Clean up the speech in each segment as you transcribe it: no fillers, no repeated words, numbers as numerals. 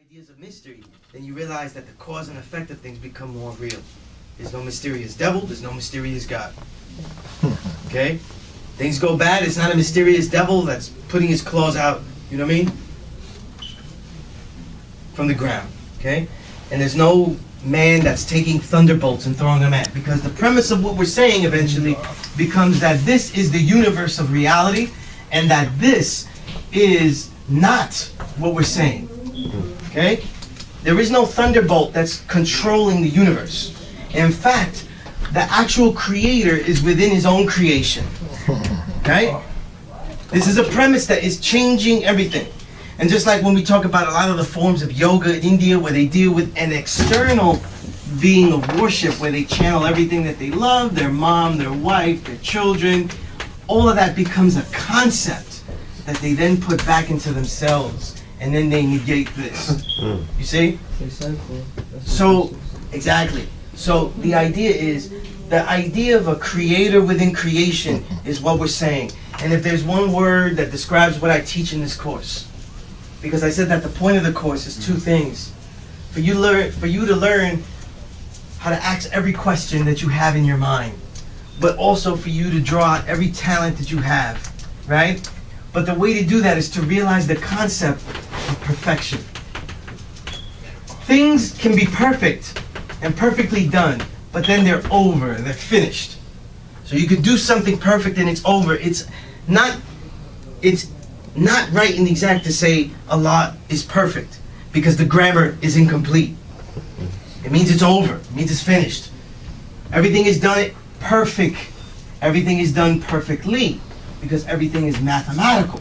ideas of mystery, then you realize that the cause and effect of things become more real. There's no mysterious devil, there's no mysterious God. Okay? Things go bad, it's not a mysterious devil that's putting his claws out, you know what I mean? From the ground. Okay? And there's no man that's taking thunderbolts and throwing them at. Because the premise of what we're saying eventually becomes that this is the universe of reality, and that this is not what we're saying. Okay? There is no thunderbolt that's controlling the universe. In fact, the actual creator is within his own creation. Okay? This is a premise that is changing everything. And just like when we talk about a lot of the forms of yoga in India, where they deal with an external being of worship, where they channel everything that they love, their mom, their wife, their children, all of that becomes a concept that they then put back into themselves, and then they negate this. You see? So, exactly. So the idea is, the idea of a creator within creation is what we're saying. And if there's one word that describes what I teach in this course, because I said that the point of the course is two things. For you to learn how to ask every question that you have in your mind, but also for you to draw out every talent that you have, right? But the way to do that is to realize the concept of perfection. Things can be perfect and perfectly done, but then they're over, they're finished. So you could do something perfect and it's over. It's not right and exact to say Allah is perfect, because the grammar is incomplete. It means it's over, it means it's finished. Everything is done perfect. Everything is done perfectly, because everything is mathematical.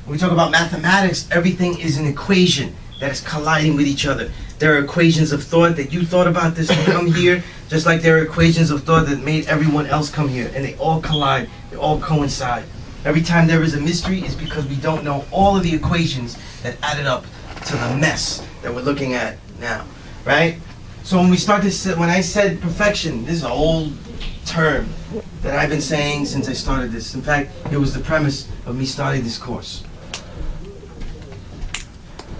When we talk about mathematics, everything is an equation that is colliding with each other. There are equations of thought that you thought about this to come here, just like there are equations of thought that made everyone else come here, and they all collide, they all coincide. Every time there is a mystery, it's because we don't know all of the equations that added up to the mess that we're looking at now, right? So when we start to, when I said perfection, this is an old term that I've been saying since I started this. In fact, it was the premise of me starting this course.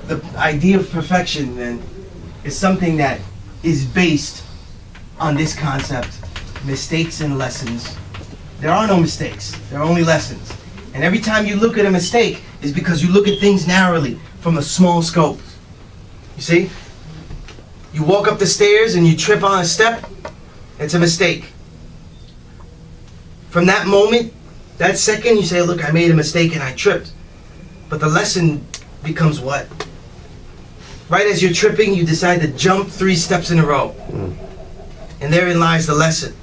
The idea of perfection, then, is something that is based on this concept: mistakes and lessons. There are no mistakes, there are only lessons. And every time you look at a mistake is because you look at things narrowly from a small scope. You see? You walk up the stairs and you trip on a step, it's a mistake. From that moment, that second, you say, look, I made a mistake and I tripped. But the lesson becomes what? Right as you're tripping, you decide to jump 3 steps in a row. And therein lies the lesson.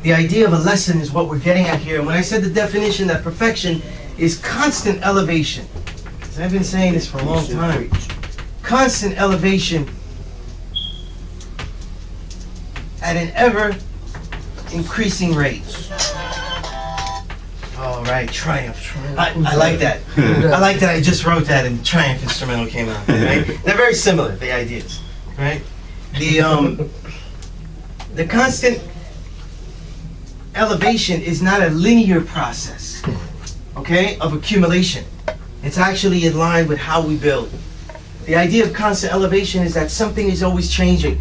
The idea of a lesson is what we're getting at here. And when I said the definition that perfection is constant elevation, because I've been saying this for a long time, constant elevation at an ever increasing rate. All right, triumph. I like that. I like that I just wrote that and Triumph instrumental came out. Right? They're very similar, the ideas. Right? The constant elevation is not a linear process, okay, of accumulation. It's actually in line with how we build. The idea of constant elevation is that something is always changing.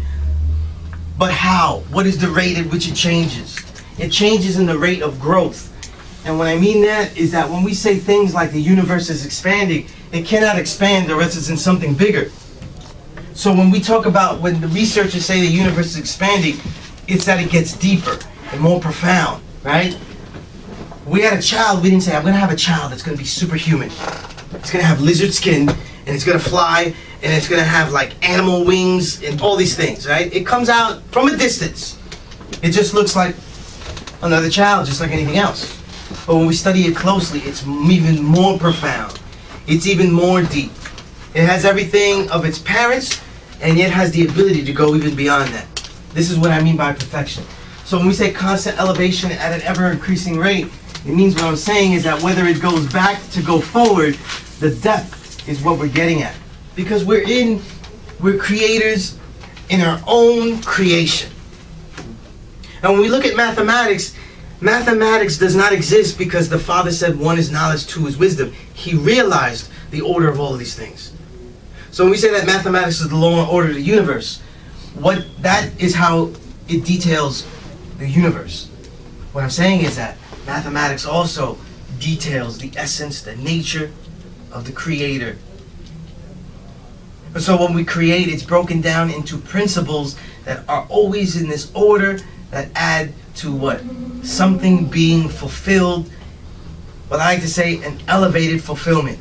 But how? What is the rate at which it changes? It changes in the rate of growth. And what I mean that is that when we say things like the universe is expanding, it cannot expand unless it's in something bigger. So when we talk about, when the researchers say the universe is expanding, it's that it gets deeper and more profound, right? We had a child, we didn't say, I'm gonna have a child that's gonna be superhuman. It's gonna have lizard skin, and it's gonna fly, and it's gonna have like animal wings, and all these things, right? It comes out from a distance. It just looks like another child, just like anything else. But when we study it closely, it's even more profound. It's even more deep. It has everything of its parents, and yet has the ability to go even beyond that. This is what I mean by perfection. So when we say constant elevation at an ever-increasing rate, it means what I'm saying is that whether it goes back to go forward, the depth is what we're getting at. Because we're creators in our own creation. And when we look at mathematics, mathematics does not exist because the Father said 1 is knowledge, 2 is wisdom. He realized the order of all of these things. So when we say that mathematics is the law and order of the universe, that is how it details the universe. What I'm saying is that mathematics also details the essence, the nature of the creator. So when we create, it's broken down into principles that are always in this order that add to what? Something being fulfilled. What I like to say, an elevated fulfillment.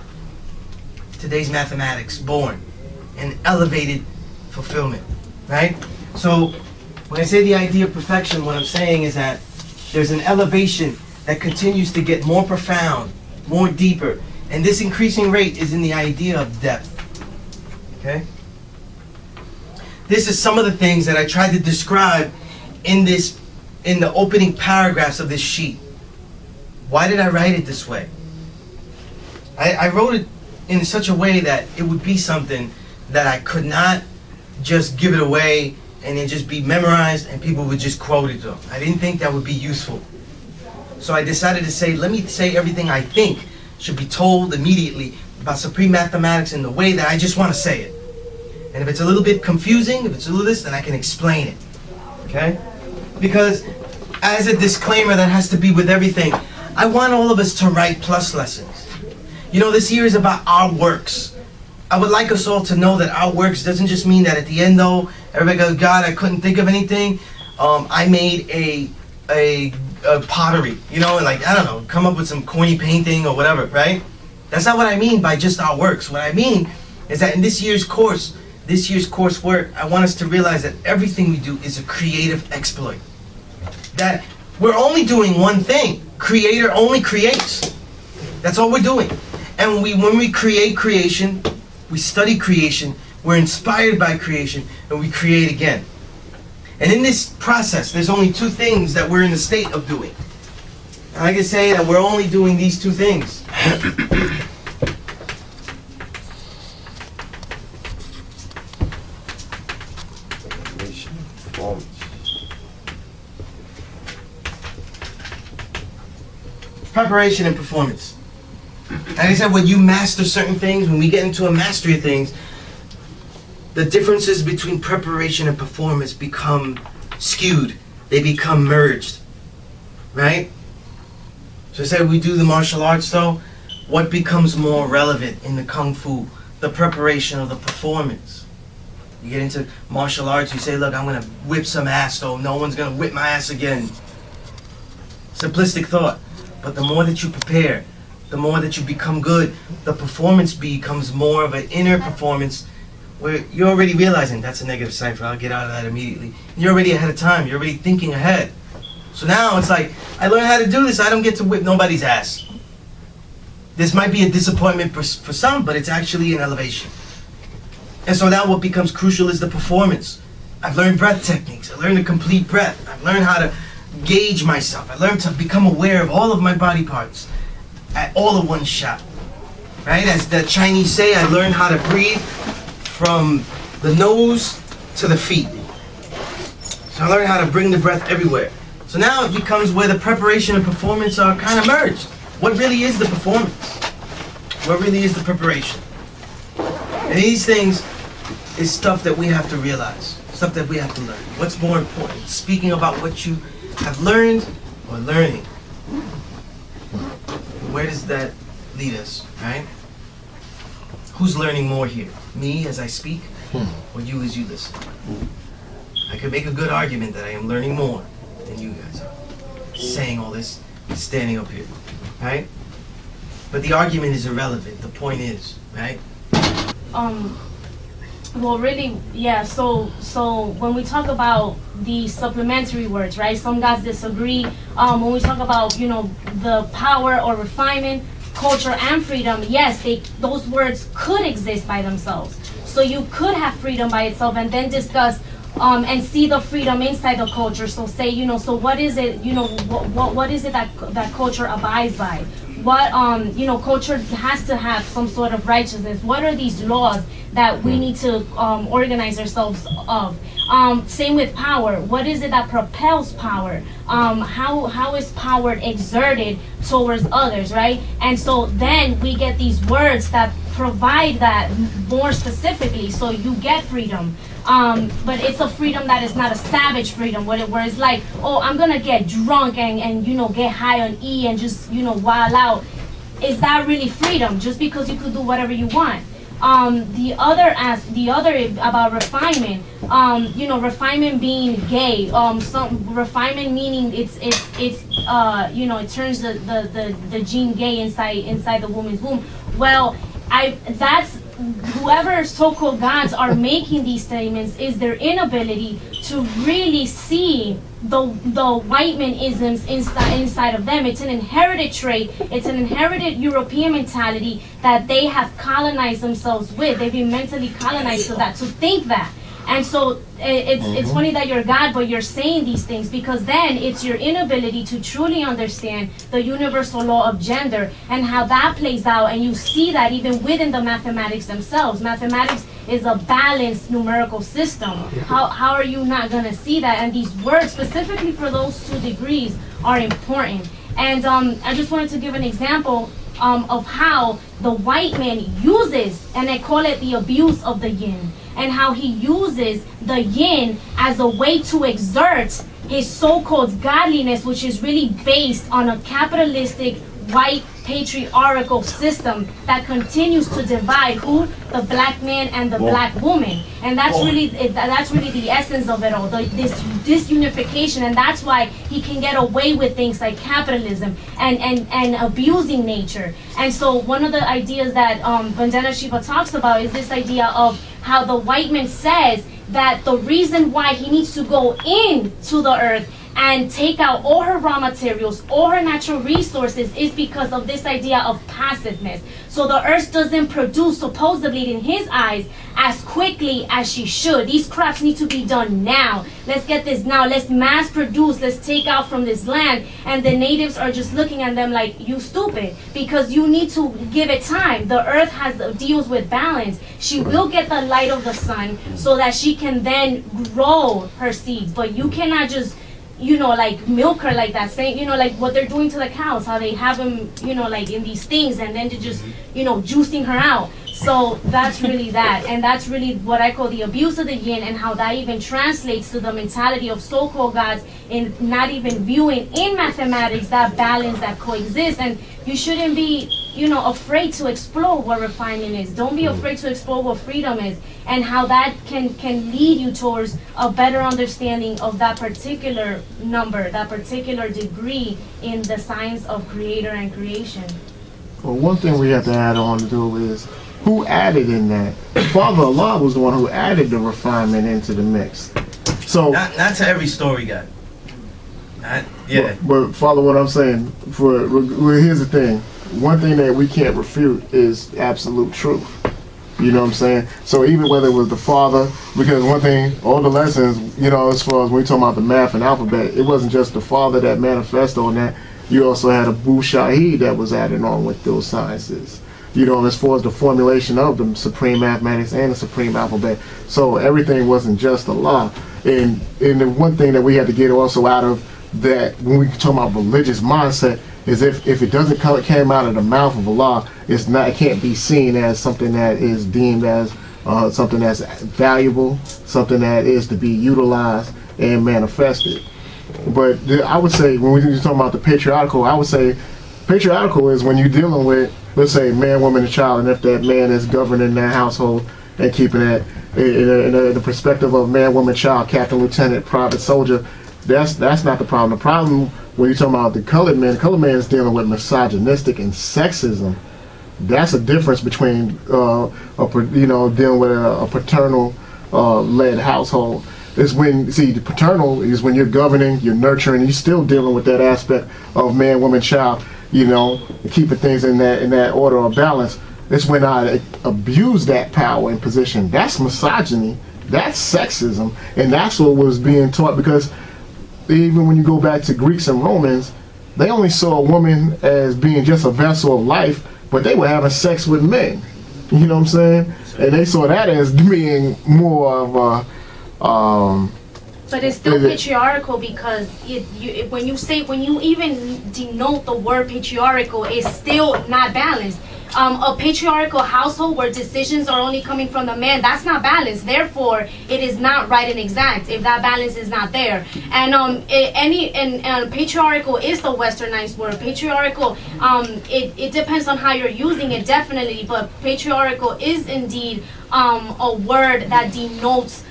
Today's mathematics, born. An elevated fulfillment, right? So when I say the idea of perfection, what I'm saying is that there's an elevation that continues to get more profound, more deeper. And this increasing rate is in the idea of depth. Okay? This is some of the things that I tried to describe in the opening paragraphs of this sheet. Why did I write it this way? I wrote it in such a way that it would be something that I could not just give it away and it just be memorized and people would just quote it though. I didn't think that would be useful. So I decided to say, let me say everything I think should be told immediately about supreme mathematics in the way that I just want to say it. And if it's a little bit confusing, if it's a little this, then I can explain it. Okay? Because as a disclaimer that has to be with everything, I want all of us to write plus lessons. You know, this year is about our works. I would like us all to know that our works doesn't just mean that at the end though, everybody goes, God, I couldn't think of anything. I made a pottery, you know, and like, I don't know, come up with some corny painting or whatever, right? That's not what I mean by just our works. What I mean is that in this year's coursework, I want us to realize that everything we do is a creative exploit. That we're only doing one thing. Creator only creates. That's all we're doing. And when we create creation, we study creation, we're inspired by creation, and we create again. And in this process, there's only two things that we're in the state of doing. And I can say that we're only doing these two things. Preparation and performance. Like I said, when you master certain things, when we get into a mastery of things, the differences between preparation and performance become skewed. They become merged. Right? So I said we do the martial arts though, what becomes more relevant in the Kung Fu? The preparation of the performance. You get into martial arts, you say, look, I'm going to whip some ass though. No one's going to whip my ass again. Simplistic thought. But the more that you prepare, the more that you become good, the performance becomes more of an inner performance where you're already realizing that's a negative cipher. I'll get out of that immediately. You're already ahead of time. You're already thinking ahead. So now it's like, I learned how to do this. I don't get to whip nobody's ass. This might be a disappointment for some, but it's actually an elevation. And so now what becomes crucial is the performance. I've learned breath techniques. I learned to complete breath. I've learned how to gauge myself. I learned to become aware of all of my body parts at all in one shot. Right? As the Chinese say, I learned how to breathe from the nose to the feet. So I learned how to bring the breath everywhere. So now it becomes where the preparation and performance are kind of merged. What really is the performance? What really is the preparation? And these things is stuff that we have to realize, stuff that we have to learn. What's more important? Speaking about what you have learned or learning. Where does that lead us, right? Who's learning more here? Me as I speak, or you as you listen? I could make a good argument that I am learning more than you guys are. Saying all this, standing up here, right? But the argument is irrelevant. The point is, right? Well, really, yeah. So when we talk about the supplementary words, right? Some guys disagree. When we talk about, you know, the power or refinement, culture, and freedom, yes, those words could exist by themselves. So you could have freedom by itself, and then discuss and see the freedom inside the culture. So say, you know, so what is it? You know, what is it that culture abides by? what culture has to have some sort of righteousness. What are these laws that we need to organize ourselves of? Same with power. What is it that propels power? How is power exerted towards others, right? And so then we get these words that provide that more specifically, so you get freedom. But it's a freedom that is not a savage freedom, where it's like, oh, I'm gonna get drunk and get high on E and just wild out. Is that really freedom? Just because you could do whatever you want? The other about refinement, refinement being gay, some refinement meaning it turns the gene gay inside the woman's womb. Well, that's whoever so-called gods are making these statements is their inability to really see the white man isms inside of them. It's an inherited trait. It's an inherited European mentality that they have colonized themselves with. They've been mentally colonized to think that. And so it's funny that you're God, but you're saying these things, because then it's your inability to truly understand the universal law of gender and how that plays out. And you see that even within the mathematics themselves. Mathematics is a balanced numerical system. How are you not going to see that? And these words, specifically for those 2 degrees, are important. And I just wanted to give an example of how the white man uses, and I call it the abuse of the yin, and how he uses the yin as a way to exert his so-called godliness, which is really based on a capitalistic, white, patriarchal system that continues to divide the black man and the black woman. And that's really the essence of it all, this unification. And that's why he can get away with things like capitalism and abusing nature. And so one of the ideas that Vandana Shiva talks about is this idea of how the white man says that the reason why he needs to go into the earth and take out all her raw materials, all her natural resources, is because of this idea of passiveness. So the earth doesn't produce, supposedly in his eyes, as quickly as she should. These crops need to be done now. Let's get this now. Let's mass produce. Let's take out from this land. And the natives are just looking at them like, you stupid, because you need to give it time. The earth deals with balance. She will get the light of the sun so that she can then grow her seeds. But you cannot just like milk her like that, saying, like what they're doing to the cows, how they have them, like in these things, and then they're just, juicing her out. So that's really that. And that's really what I call the abuse of the yin, and how that even translates to the mentality of so-called gods in not even viewing in mathematics that balance that coexists. And you shouldn't be, afraid to explore what refinement is. Don't be afraid to explore what freedom is, and how that can lead you towards a better understanding of that particular number, that particular degree in the science of creator and creation. Well, one thing we have to add on to do is who added in that. Father Allah was the one who added the refinement into the mix. So not to every story, God. Yeah. But follow what I'm saying. Here's the thing. One thing that we can't refute is absolute truth. You know what I'm saying? So even whether it was the father, because one thing, all the lessons, as far as when we talk about the math and alphabet, it wasn't just the father that manifested on that. You also had a Bu Shahid that was added on with those sciences. As far as the formulation of the supreme mathematics and the supreme alphabet. So everything wasn't just Allah. And the one thing that we had to get also out of that when we talk about religious mindset is if it doesn't came out of the mouth of Allah, it can't be seen as something that is deemed as something that's valuable, something that is to be utilized and manifested. But I would say when we're talking about the patriarchal, I would say patriarchal is when you're dealing with, let's say, man, woman, and child, and if that man is governing that household and keeping it in the perspective of man, woman, child, captain, lieutenant, private soldier, that's not the problem. The problem when you're talking about the colored man is dealing with misogynistic and sexism. That's a difference between dealing with a paternal led household. It's when, the paternal is when you're governing, you're nurturing, you're still dealing with that aspect of man, woman, child, keeping things in that order of balance. It's when I abuse that power and position. That's misogyny, that's sexism, and that's what was being taught, because even when you go back to Greeks and Romans, they only saw a woman as being just a vessel of life, but they were having sex with men. You know what I'm saying? And they saw that as being more of a but it's still patriarchal because when you even denote the word patriarchal, it's still not balanced. A patriarchal household where decisions are only coming from the man, that's not balanced. Therefore, it is not right and exact if that balance is not there. And patriarchal is the westernized word. Patriarchal, it depends on how you're using it, definitely. But patriarchal is indeed a word that denotes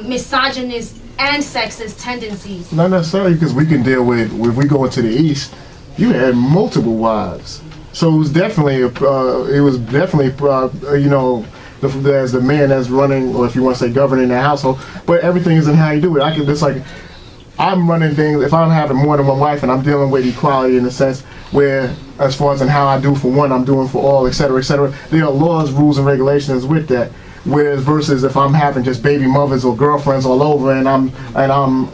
misogynist and sexist tendencies. Not necessarily, because we can deal with, if we go into the East, you had multiple wives. So it was definitely, you know, as the man that's running, or if you want to say governing the household, but everything is in how you do it. I can just like, I'm running things, if I'm having more than one wife and I'm dealing with equality in the sense where, as far as in how I do for one, I'm doing for all, etc., etc., there are laws, rules, and regulations with that. Whereas versus if I'm having just baby mothers or girlfriends all over and I'm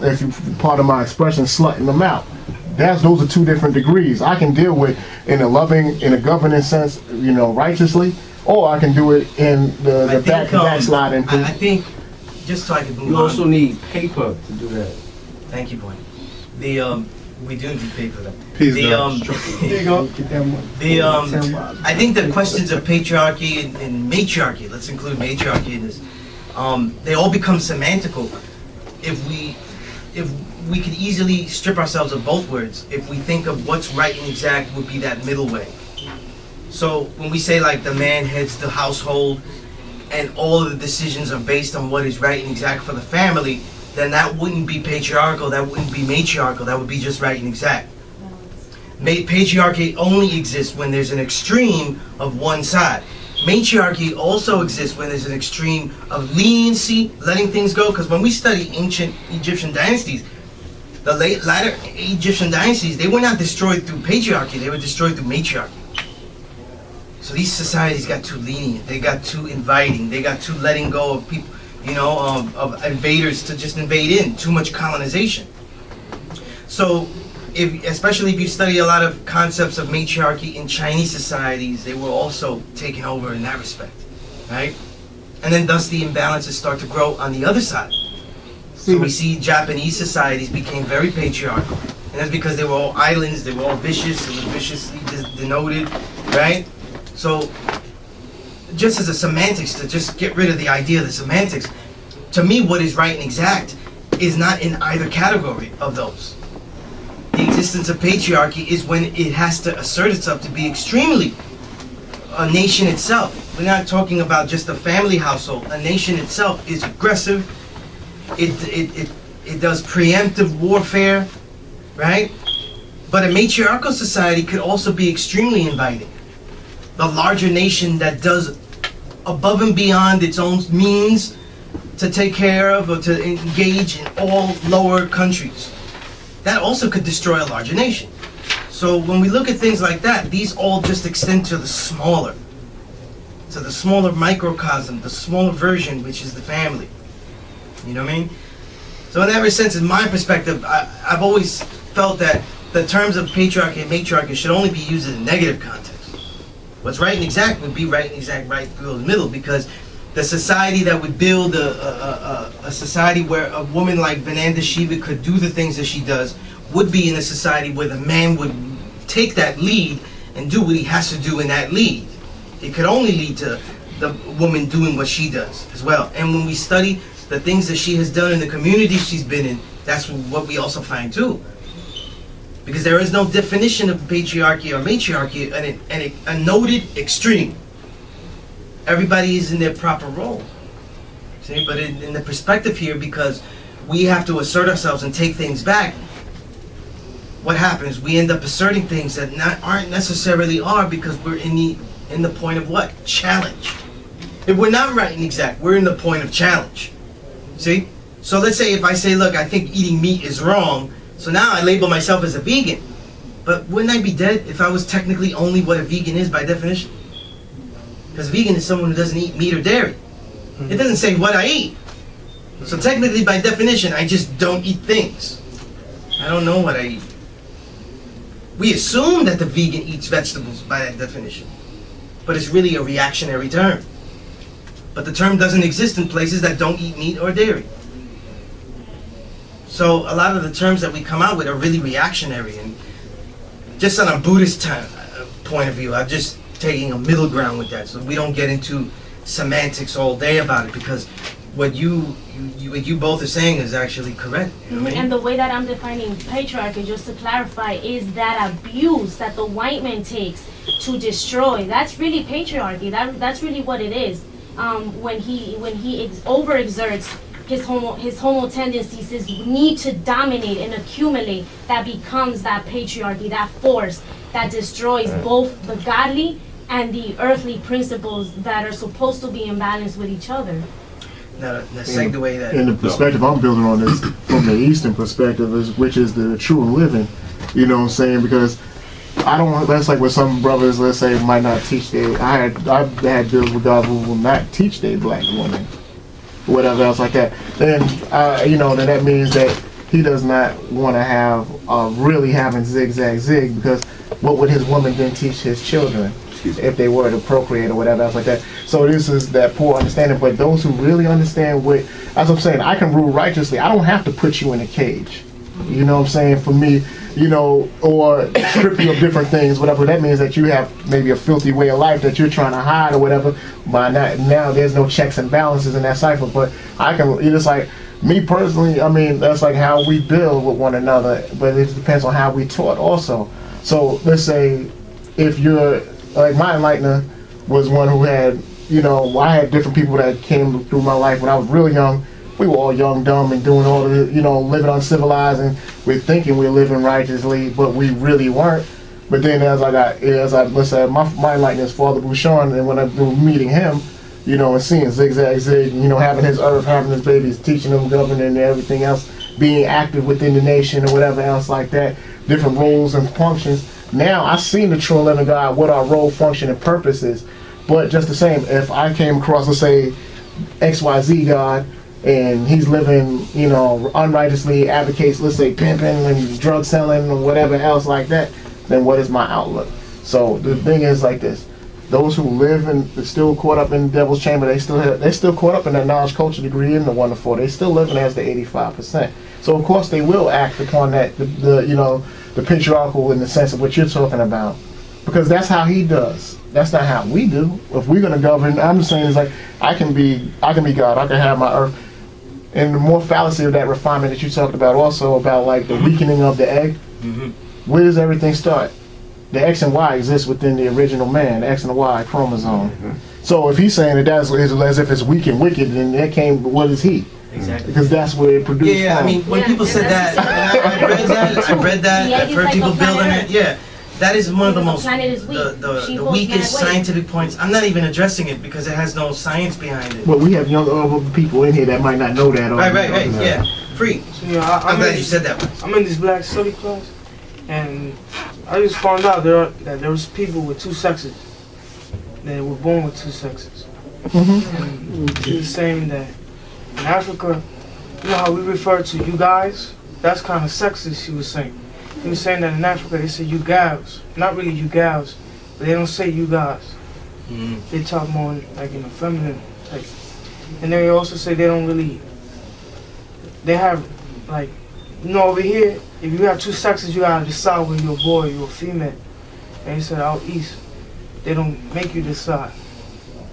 if you part of my expression, slutting them out. Those are two different degrees. I can deal with in a governing sense, you know, righteously, or I can do it in the backsliding. I think, just so I can move on. You also need paper to do that. Thank you, boy. We do need paper though. Please There you go. Get that money. I think the questions of patriarchy and matriarchy, let's include matriarchy in this, they all become semantical if we could easily strip ourselves of both words if we think of what's right and exact would be that middle way. So when we say like the man heads the household and all of the decisions are based on what is right and exact for the family, then that wouldn't be patriarchal, that wouldn't be matriarchal, that would be just right and exact. Patriarchy only exists when there's an extreme of one side. Matriarchy also exists when there's an extreme of leniency, letting things go, because when we study ancient Egyptian dynasties, the latter Egyptian dynasties, they were not destroyed through patriarchy, they were destroyed through matriarchy. So these societies got too lenient, they got too inviting, they got too letting go of people, you know, of invaders to just invade in, too much colonization. So, especially if you study a lot of concepts of matriarchy in Chinese societies, they were also taken over in that respect, right? And then thus the imbalances start to grow on the other side. So we see Japanese societies became very patriarchal. And that's because they were all islands, they were all vicious, it was viciously denoted, right? So, just as a semantics, to just get rid of the idea of the semantics, to me what is right and exact is not in either category of those. The existence of patriarchy is when it has to assert itself to be extremely a nation itself. We're not talking about just a family household. A nation itself is aggressive. It does preemptive warfare, right? But a matriarchal society could also be extremely inviting. The larger nation that does above and beyond its own means to take care of or to engage in all lower countries. That also could destroy a larger nation. So when we look at things like that, these all just extend to the smaller microcosm, the smaller version, which is the family. You know what I mean? So in that sense, in my perspective, I've always felt that the terms of patriarchy and matriarchy should only be used in a negative context. What's right and exact would be right and exact right through the middle, because the society that would build a society where a woman like Vananda Shiva could do the things that she does would be in a society where the man would take that lead and do what he has to do in that lead. It could only lead to the woman doing what she does as well. And when we study the things that she has done in the community she's been in, that's what we also find too. Because there is no definition of patriarchy or matriarchy, and a noted extreme. Everybody is in their proper role. See, but in the perspective here, because we have to assert ourselves and take things back, what happens? We end up asserting things that aren't necessarily are, because we're in the point of what? Challenge. If we're not right and exact, we're in the point of challenge. See? So let's say if I say, look, I think eating meat is wrong, so now I label myself as a vegan. But wouldn't I be dead if I was technically only what a vegan is by definition? Because vegan is someone who doesn't eat meat or dairy. It doesn't say what I eat. So technically, by definition, I just don't eat things. I don't know what I eat. We assume that the vegan eats vegetables by that definition, but it's really a reactionary term. But the term doesn't exist in places that don't eat meat or dairy. So a lot of the terms that we come out with are really reactionary, and just on a Buddhist point of view, I'm just taking a middle ground with that, so we don't get into semantics all day about it, because what you both are saying is actually correct. You know what I mean? And the way that I'm defining patriarchy, just to clarify, is that abuse that the white man takes to destroy. That's really patriarchy. That's really what it is. When he overexerts his homo tendencies, his need to dominate and accumulate, that becomes that patriarchy, that force that destroys both the godly and the earthly principles that are supposed to be in balance with each other. Now, the second way that... And the perspective I'm building on is from the Eastern perspective, which is the true and living. You know what I'm saying? Because I don't. That's like with some brothers, let's say, might not teach their. I've had deals with God who will not teach their black woman, whatever else like that. Then then that means that he does not want to have really having zigzag zig, because what would his woman then teach his children if they were to procreate or whatever else like that? So this is that poor understanding. But those who really understand what, as I'm saying, I can rule righteously. I don't have to put you in a cage. You know what I'm saying? For me, or strip you of different things, whatever. That means that you have maybe a filthy way of life that you're trying to hide or whatever. But now there's no checks and balances in that cipher. But I can, it's like, me personally, I mean, that's like how we build with one another. But it depends on how we taught also. So let's say if you're, like my enlightener was one who had, I had different people that came through my life when I was really young. We were all young, dumb, and doing all the, living uncivilized, and we're thinking we're living righteously, but we really weren't. But then let's say my enlightener is Father Bouchon, and when I've been meeting him, and seeing zigzag zig, having his earth, having his babies, teaching them, governing, and everything else, being active within the nation or whatever else like that, different roles and functions. Now I've seen the true and living God, what our role, function, and purpose is. But just the same, if I came across, let's say, XYZ God, and he's living, unrighteously, advocates, let's say, pimping and drug selling or whatever else like that, then what is my outlook? So the thing is like this: those who live and are still caught up in the devil's chamber, they're still caught up in that knowledge, culture degree in the 1 to 4. They still living as the 85%. So of course they will act upon that, the patriarchal in the sense of what you're talking about, because that's how he does. That's not how we do. If we're gonna govern, I'm just saying, it's like I can be God. I can have my earth. And the more fallacy of that refinement that you talked about, also about like the weakening of the egg. Mm-hmm. Where does everything start? The X and Y exists within the original man, the X and the Y chromosome. Mm-hmm. So if he's saying that that's as if it's weak and wicked, then that came. What is he? Exactly. Because that's where it produced. Yeah. I mean, when people said that, I read that. I've heard people building it. Yeah. That is one of the most, the weakest scientific points. I'm not even addressing it because it has no science behind it. Well, we have young people in here that might not know that. Right, yeah. Free. So, I'm glad you said that. I'm in this black study class, and I just found out that there was people with 2 sexes. That were born with 2 sexes. Mm-hmm. And she was saying that in Africa, how we refer to you guys? That's kind of sexist, she was saying. He was saying that in Africa they say you gals, not really you gals, but they don't say you guys. Mm-hmm. They talk more like in a feminine type. And they also say they don't really, they have like, over here, if you have 2 sexes, you gotta decide whether you're a boy or you're a female. And he said out east, they don't make you decide.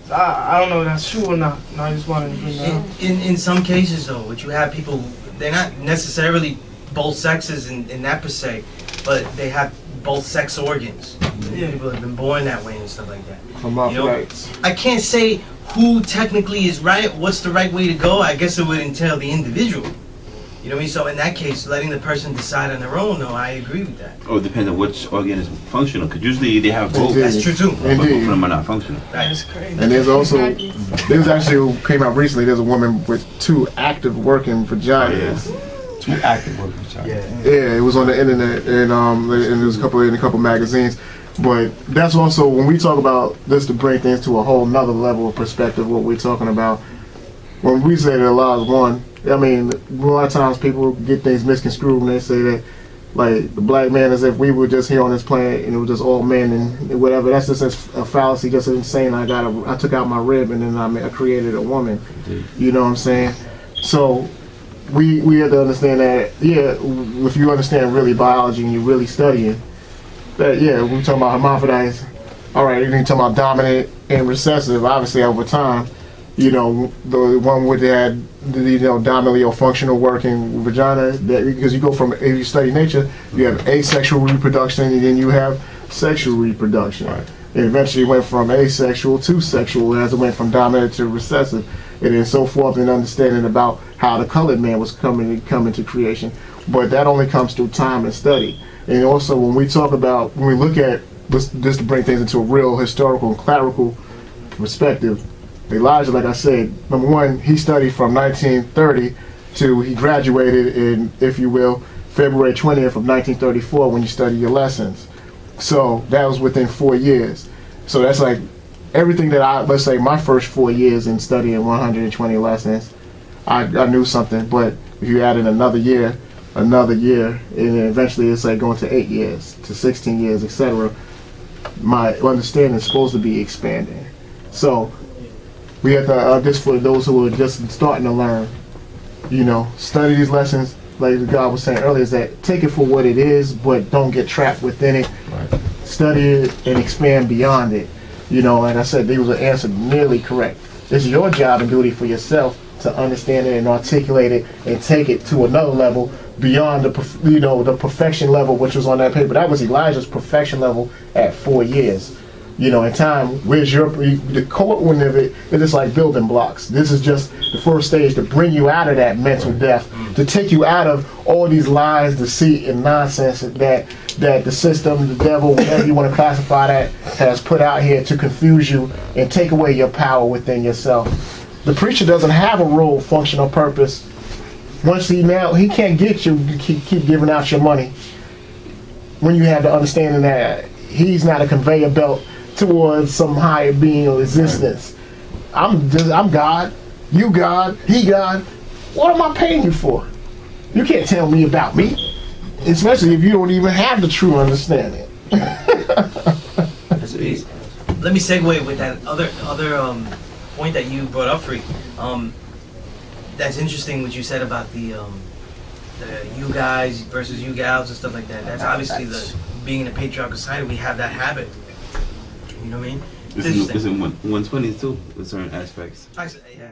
So I don't know if that's true or not. No, I just wanted to bring that up. In some cases though, what you have people, they're not necessarily both sexes in that per se, but they have both sex organs. Yeah. People have been born that way and stuff like that. I can't say who technically is right, what's the right way to go. I guess it would entail the individual. You know what I mean? So in that case, letting the person decide on their own, no, I agree with that. Oh, it depends on which organ is functional, because usually they have both. That's true too. But both of them are not functional. That's crazy. And there's also, who came out recently, there's a woman with 2 active working vaginas. Oh, yeah. 2 active working vaginas. Yeah, it was on the internet, and there was in a couple magazines. But that's also, when we talk about this, to bring things to a whole nother level of perspective, what we're talking about, when we say that Allah is one, I mean, a lot of times people get things misconstrued when they say that Like the black man, as if we were just here on this planet and it was just all men and whatever. That's just a fallacy, just insane. I took out my rib and then I created a woman. You know what I'm saying? So we have to understand that, yeah, if you understand really biology and you really studying, that, yeah, we're talking about hermaphrodites. All right, you're talking about dominant and recessive. Obviously, over time, you know, the one with that, you know, dominantly or functional working vagina, that, because you go from, if you study nature, you have asexual reproduction and then you have sexual reproduction. Right. And eventually went from asexual to sexual as it went from dominant to recessive, and then so forth, and understanding about how the colored man was coming to creation. But that only comes through time and study. And also when we talk about, when we look at, just to bring things into a real historical and clerical perspective, Elijah, like I said, number one, he studied from 1930 to he graduated in, if you will, February 20th of 1934 when you study your lessons. So that was within 4 years. So that's like everything that let's say my first 4 years in studying 120 lessons, I knew something. But if you add in another year, and then eventually it's like going to 8 years, to 16 years, etc. My understanding is supposed to be expanding. So we have to, just for those who are just starting to learn, you know, study these lessons, like God was saying earlier, is that take it for what it is, but don't get trapped within it. Right. Study it and expand beyond it. You know, like I said, they was answered nearly correct. It's your job and duty for yourself to understand it and articulate it and take it to another level beyond the, you know, the perfection level which was on that paper. That was Elijah's perfection level at 4 years. You know, in time, where's the core one of it? It's just like building blocks. This is just the first stage to bring you out of that mental death, to take you out of all these lies, deceit, and nonsense that the system, the devil, whatever you want to classify that, has put out here to confuse you and take away your power within yourself. The preacher doesn't have a role, function, or purpose. Once he can't get you to keep giving out your money when you have the understanding that he's not a conveyor belt towards some higher being or existence. I'm God, you God, he God. What am I paying you for? You can't tell me about me, especially if you don't even have the true understanding. That's amazing. Let me segue with that other point that you brought up, Free. That's interesting what you said about the you guys versus you gals and stuff like that. That's obviously being in a patriarchal society, we have that habit. You know what I mean? This is 120 too, with certain aspects. Yeah.